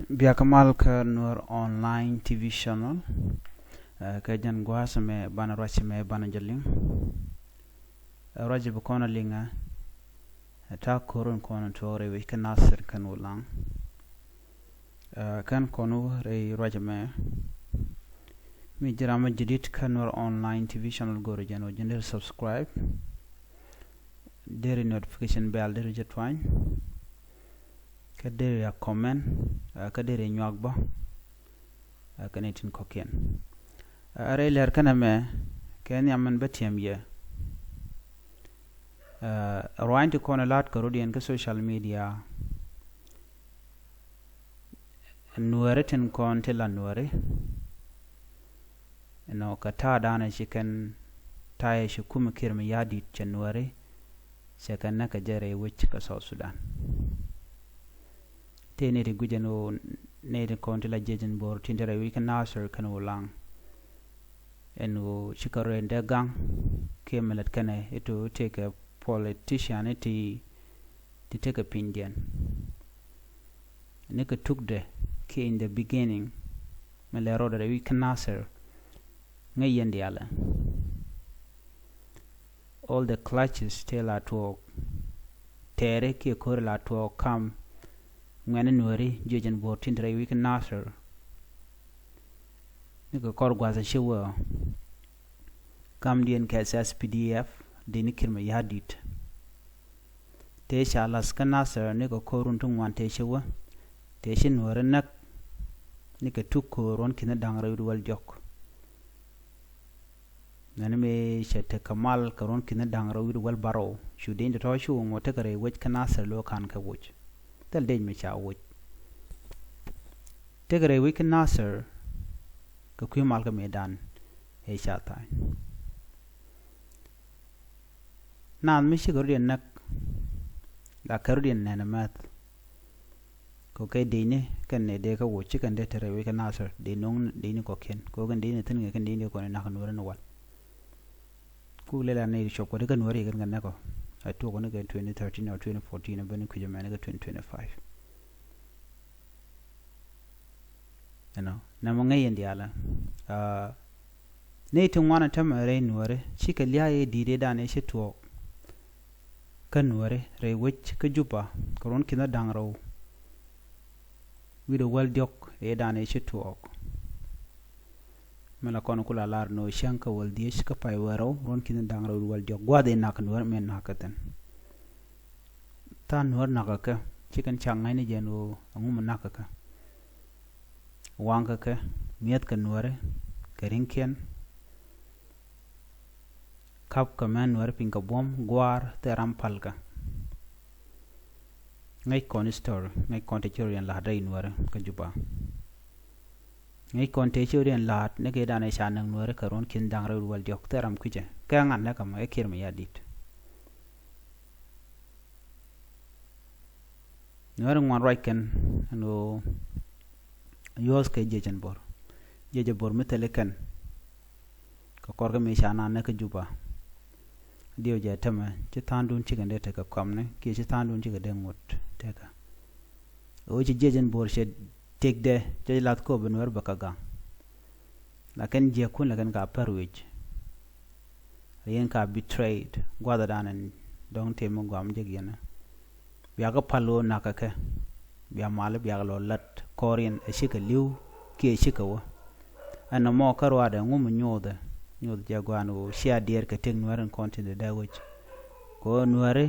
Biakamal ka Nuer online TV channel ka jan gwasa me bana rachi me bana jaling raji bukona linga ta korun kono tore we kan nasir kan ulaŋ kan kono re raji me mi jirama jidit ka Nuer online TV channel goro jano jender subscribe deri notification bell deri jetwany kadere ya comment kadere nyogba kanetin kokien are ler kana me ken yaman betiam ye roint ko na lat karodian ka social media nueretin kon tela nuere no kata dana shikan taye shi kuma kirmi yadi january sekan naka jere wich ka South Sudan tenere gujano nede kontila jejen bor tindere we can nasser kan ulaŋ enu shikaro ndegang kemelet kane to take a politician to take a pindian nika tukde ke in the beginning melero da we can nasser ngayen diala all the clutches tell at work tere ke korla to come ngene nueri jejen bor tindere we can nasser nika kor gwaza shiwa kam dien KSS PDF dini kirma yadit te shalas kan nasser nika korun tun wante shiwa te shin nueri nak nika tukko ron kina dangra wal jok nani me shete kamal karon kina dangra wal baro shudin to shu ngote kare wech kan nasser lo kan ka wuch dal dej me cha wuch tegare we kan nasser ka kuy mal ka medan e chata nan mi shi gordien nak la kardien nana mat ko kay dine kan ne de ka wuch kan de tere we kan nasser de non dine ko ken ko gan dine tin kan dine ko na kan wala no wal ku lela ne shop ko de kan wari kan na ko I took on again 2013 or 2014 and then could you manage 2025 you know namangay indiala ne tun wana tamare nuere chika liaye dire dane shitwo kan nuere re wich ka juba koron kina dangro wido wal diok e dane shitwo mela kono kula lar no shanka wal diesh ka pay waro ron kina dangro wal diok gwade nak nuer men nakatan tan nuer nakaka chikan changay ni jeno angum nakaka wanga ka miet ka nuere karinkian kap ka man nuere pinka bom gwar teram palka ngay kon store ngay kon te chorian la dai nuere ka juba ngay kon te chorian la ne ke dane shanang nuere karon kin dangra wal diok teram kuje ka ngan na kam e kirma yadit nuere ngwan raiken no yos ke jejen bor metelekan ka korga me shana na ka juba dio je tama ci tandun ci gande te ka komne ki ci tandun ci gande ngot te ka o ci jejen bor she tegde je lat ko ben wer baka ga lakin je kun lakin ka parwej yen ka betrayed gwada danan don te mo gwam je gena biya ga palo nakaka biya mal biya lo lat korin e shika liu ke shika wa ana mo karwa da ngum nyode jagwano shia der ka tek nueren konti de dawich ko nuere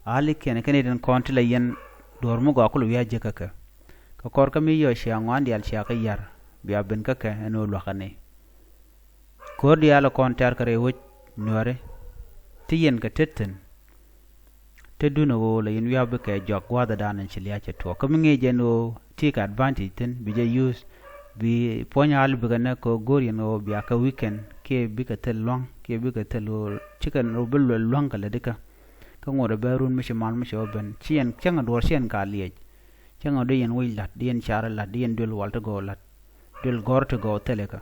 ali ken den konti la yen dormu go akulu ya jeka ka kor ka mi yo shia ngwandi al shia ka yar biya ben ka ka eno lo khane ko di ala kontar kare wich nuere tiyen ka tetten te duna wo la yin yabe ka jog wada danan chilia che to ko mi ngeje no take advantage ten bije use bi ponya al bigana ko gori no biya ka weekend ke bi ka tel long ke bi ka tel chicken ro bel long kala dika ka ngore barun mi mal mi oben chien changa dor chien ka liej changa de yen wi lat yen chara lat yen dul walta go lat dul gor to go teleka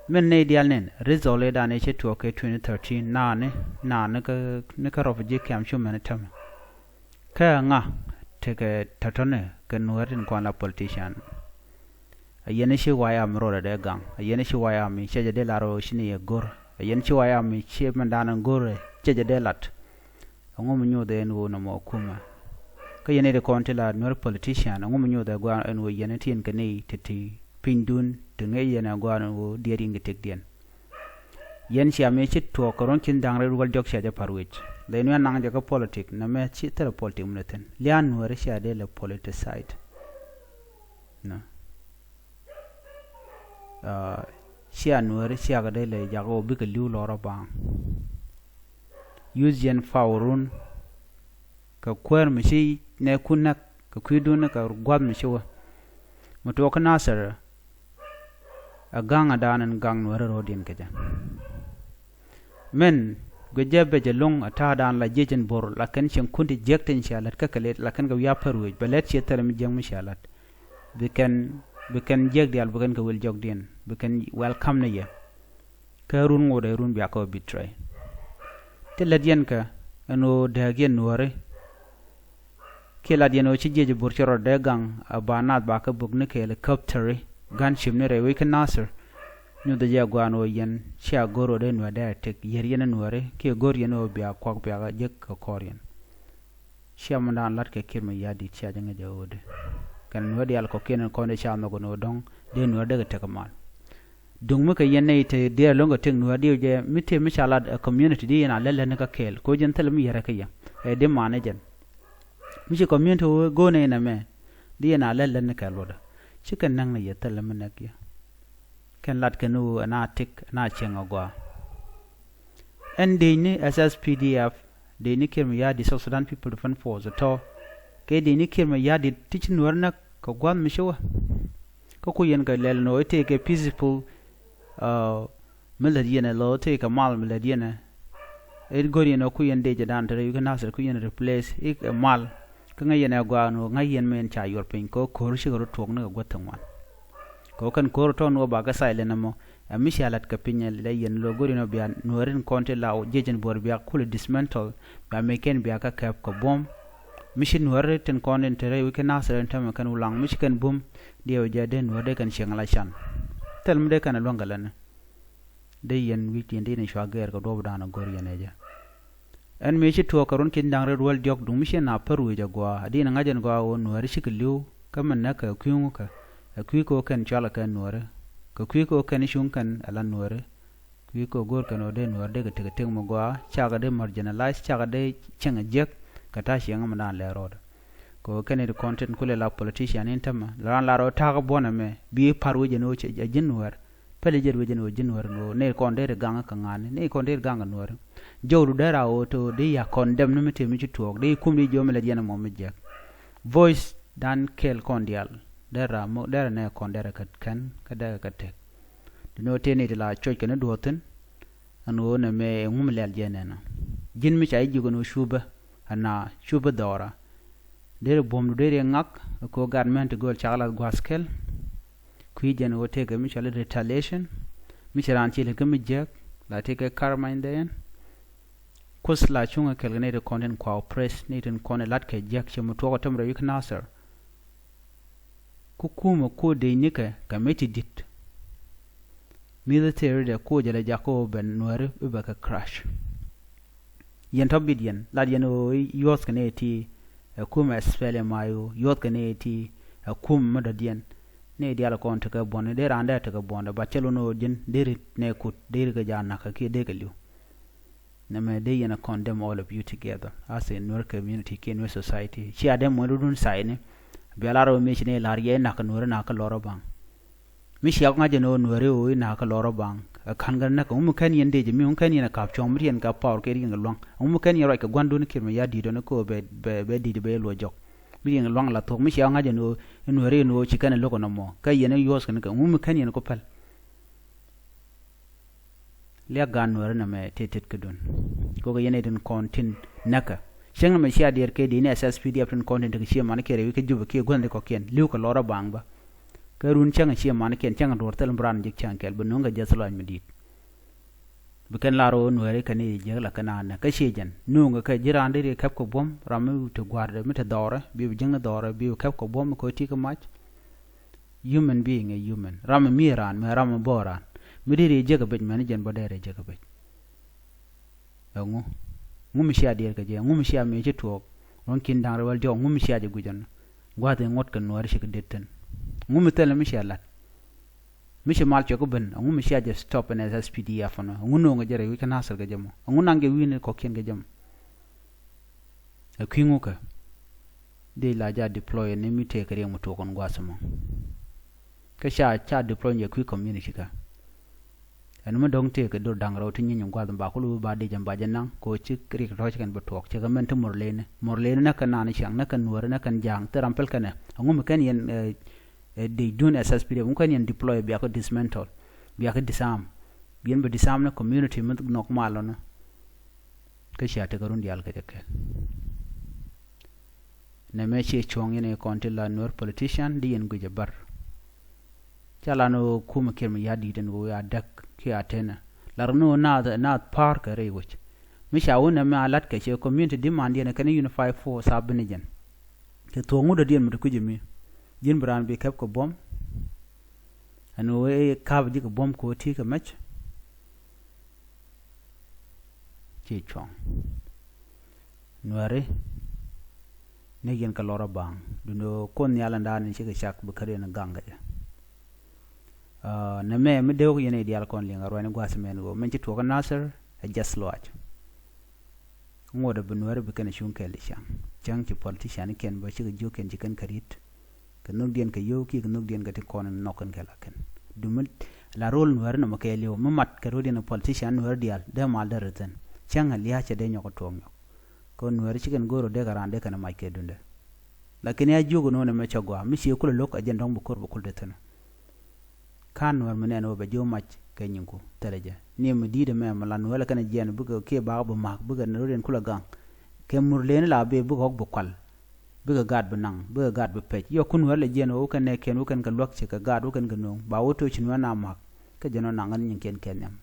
men ne dial nen resole da ne che to ke 2013 na ne ka rof je kam shu men tam ka nga take tatone ke Nuer in kon la politician yen shi waya mi ro de gang yen shi waya mi che de la ro shini ye gor yen shi waya mi che mandan gore che de lat ngom nyu de no no mo kuma ka yen de kon la Nuer politician ngom nyu de gwa en wo yen tin ke ni titi pindun de nge yen gwa no de ring tek den yen shi ame chit to koron kin dang re wal jok shaja parwich le no nang jaga politic na me chi tere politic mneten lian Nuer shi ade le politicide no shia Nuer shia ga de le jago bi ke liu lora bang use yen faurun ka kwer mi shi ne kunak ka kuidun ka gwad mi shi wa muto ka nasar a gang danan gang Nuer rodin ke ja men gujebe je long ata dan la jejen bor la kan chen kundi jekten shalat ka kale la kan ga ya parwe balet che tere mi jeng mi shalat we can jeg dial bu kan ga wel jog din we can welcome ne ye ka run ngode run biya ko betray te la dien ka ano de gen Nuer ke la dien o chi jeje bor choro de gang abanat ba ka bug ne ke helicopter gan shim ne re we kan nasir ñu de jagwano yen cia goro de no da tek yer yen Nuer ke gor yen o biya kwak biya jek ko korien cia mandan lat ke kirma yadi cia janga jawode kan no de al ko kenen ko ne cia no go dong de Nuer de tek mal dung mu ke yen ne te de longo tek Nuer de je mite mi chala community de na lele ne ka kel ko jen tel mi yere ke ya e de managen mi ci community go ne na me de na lele ne ka loda ci kan nang ne yetel me ne ya ken lat kenu ana tik na chenga gwa en de ni SSPDF de ni kirma ya di South Sudan People Defense Force to ke de ni kirma ya di tich Nuer na ko gwan mi showa ko ku yen ga lel no te ke peaceful melody na lo te ka mal melody na e gori no ku yen de jadan tere you nasir ku yen replace ik mal ka ngayen gwa no ngayen men cha yor pin ko ko shi ro tok na gwa tangwan ko kan ko to no ba ga saile na mo mishalat ka pinya le yen lo gori no bian Nuerin konte la jejen bor biya kul dismantle ba meken biya ka kap ko bom mishin Nuer ten konen tere we kan nasar tan kan ulang mishikan bom dio jade Nuer de kan shengala shan tel mde kan longalan de yen witi de ne shwager ko do dana gori yen ja en me chi to karon kin dangre wal jok dum mishin na paru ja gwa adina ngajen gwa o Nuer shikliu kaman na ka kyungu ka akui ko kan chala kan Nuer ko kui ko kan shun kan ala Nuer kui ko gor kan ode Nuer de ga tege mo gwa chaga de marginalize chaga de chenga jek kata shenga mana le road ko kan de content kule la politician intama ran la ro ta ga bona me bi paru je no che jin Nuer pele je we je no jin Nuer no ne kon de ganga kan ngane ne kon de ganga Nuer jowru dara o to de ya condemn no mete mi tok de kumni jomela jena mo me jek voice dan kel kondial dera mo dera ne kon dera kat kan kada katek dino tene de la choy kana doten anu ne me ngumlel jenena jin mi chay jugo no shuba ana shuba dora dere bom dere ngak ko government gol chala gwaskel kui jen o tege mi chala retaliation mi charan chile gami jek la tege karma inden kus la chunga kel ne de content kwa press ne den kon lat ke jek chemo to ko tamre yik nasar kukuma ko de nika kameti dit military de ko jala jako ben Nuer uba ka crash yen tobidian la yen o yos kaneti kuma spele mayo yot kaneti kum madadian ne diala kon ta ka bonne de randa ta ka bonda ba chelo no din de ne kut de ga jana ka ke de galiu na me de yen condemn all of you together as a Nuer community Nuer society chi adem modun sai ne belaro mechine lariye na ka Nuer na ka loro bang mi shiak nga jeno Nuer o na ka loro bang kan gan na ko mu kan yende je mi kan yena ka chom rien ka power ke ring long mu kan yero ka gwandu ne kirma ya dido ne ko be di be lo jok mi ring long la to mi shiak nga jeno Nuer no chi kan loko no mo ka yene yos kan ka mu kan yena ko pal le gan Nuer na me tetet kedon ko ga yene den kontin naka shenga me shia der ke dine SSPDF tin content ke shia man ke rewi ke jubu ke gonde ko ken liu ko lora bang ba ka run changa shia man ken changa dortel bran jik chankel bu nonga jeslo an medit biken laro nueri kani je la kana na ka shejan nunga ka jirande de kap ko bom ramu to gwarde mita dore bi jinga dore bi kap ko bom ko ti ka mach human being a human ram miran me ram boran midiri je ka bej man jen bodere je ka bej ngu ngum shia de ka je ngum shia me je to non kin dang rawal jo ngum shia je gujan gwate ngot kan nueri shik detten ngum tele mi shia lat mishi mal choko ben ngu mishi aje stop en as pdf no ngu no nga jere wi kana sar ga jamo ngu nange win ko ken ga jam e kwingu ka de la ja deploy ne mi te kare mu to kon gwasamo ka cha deploy je kwi community ka en mo dong te ka do dang raw tin nyin gwad ba ko lu ba de jam ba janang ko chi kri ka ken ba tok che ga men to morlene na kana ni shang na kan nuor na kan jang te rampel kana ngu me kan yen they don't assess period mun kan yen deploy bi ko dismantle bi ko disarm bien be disarm na community mun nok malo na ka sha ta garun dial ka ke na me che chong ene kontila Nuer politician di en guje bar chala no kuma kirmi yadi den go ya dak ki atena larno na park re wuch mi sha wona ma alat ka che community demand ene kan unify for sabinijen te to ngudo dien mu kuje mi jin bran bi kap ko bom anu we kab ji ko bom ko ti ka mach ci chong nuare ne gen ka lora bang duno kon yala ndan ci ka shak bu kare na ganga ja na me dew yene dial kon li ngaro ne gwas men go men ci to ka nasir a just lodge ngoda bu nuare bu kana shun kel shang jang ci politician ken ba ci jo ken ci kan karit ka nok dien ka yo ki ka nok dien ka te kon nokan ka la ken dumul la role nuare no makay lew mamat ka rodi na politician nuare dial de mal de reten changa liya che de nyoko tong ko nuare ci ken goro de garande kana may ke dunde lakini ya jogo no na me chagwa mi ci ko lok ajen dong bu kor bu kul de tan kan nuare menen no be jo mach ke nyinku teleje ni mu di de me mala nuare kana jen bu ko ke ba bu mak bu ga no den kula gang ke murlen la be bu hok bu kwal biga gad benang biga gad be pej yo kun wala jeno kan ne ken kan lok ci ka gad kan gno ba woto ci no na mak ka jeno nangan nyin ken yam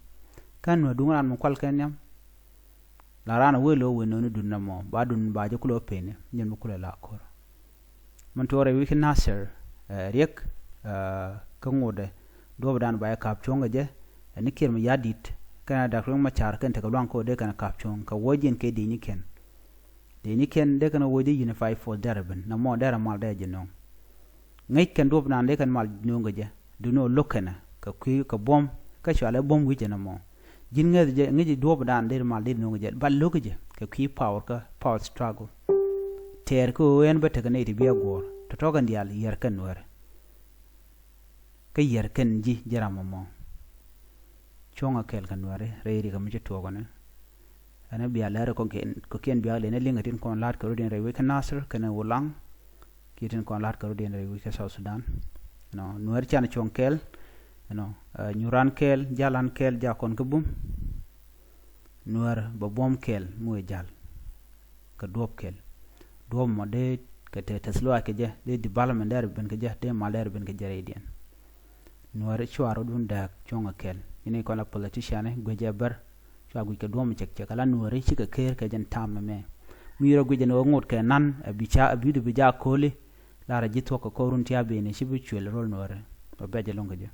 kan no dungan mo kwal ken yam la rana welo weno no dunna mo ba dun ba je kulo pene nyen mo kula la ko man tore wi nasser rek ka ngode do dan ba kap chonga je ni kirma yadit kana da kron ma char kan ta ka ko de kana kap chong ka wojen ke de ni ken de ni ken de kana wodi unify for darben na mo dara mal de jeno ngai ken do nan de kan mal no je du no lokana ka ku ka bom ka chale bom wi jena mo jin ngai je ngai do dan de mal de no je bal lo je ka ku power struggle ter ko en beta kan iti biya gor to kan dial yer kan wer ka yer kan ji jarama mo chonga kel kan wer re ri kam je to gona ana biya lare ko ken biya le ne lingatin kon lat ko den rewe kan nasr kana ulaŋ kitin kon lat ko den rewe ka South Sudan no nuer chan chonkel no nyuran kel jalan kel ja kon ko bum nuer ba bom kel mu jal ka dop kel dop mo de ka te taslo ke je de development der ben ke je de maler ben ke jere dien nuer chwaro dun da chonga kel ine ko la politician goje bar chagu ke dom cek kala nuari ci ka ker ka jan tam me miro gu jan ngot ke nan bicha abidu bija kole la ra jito ko korun tiabe ne ci bi chwel rol nuare o beje longa je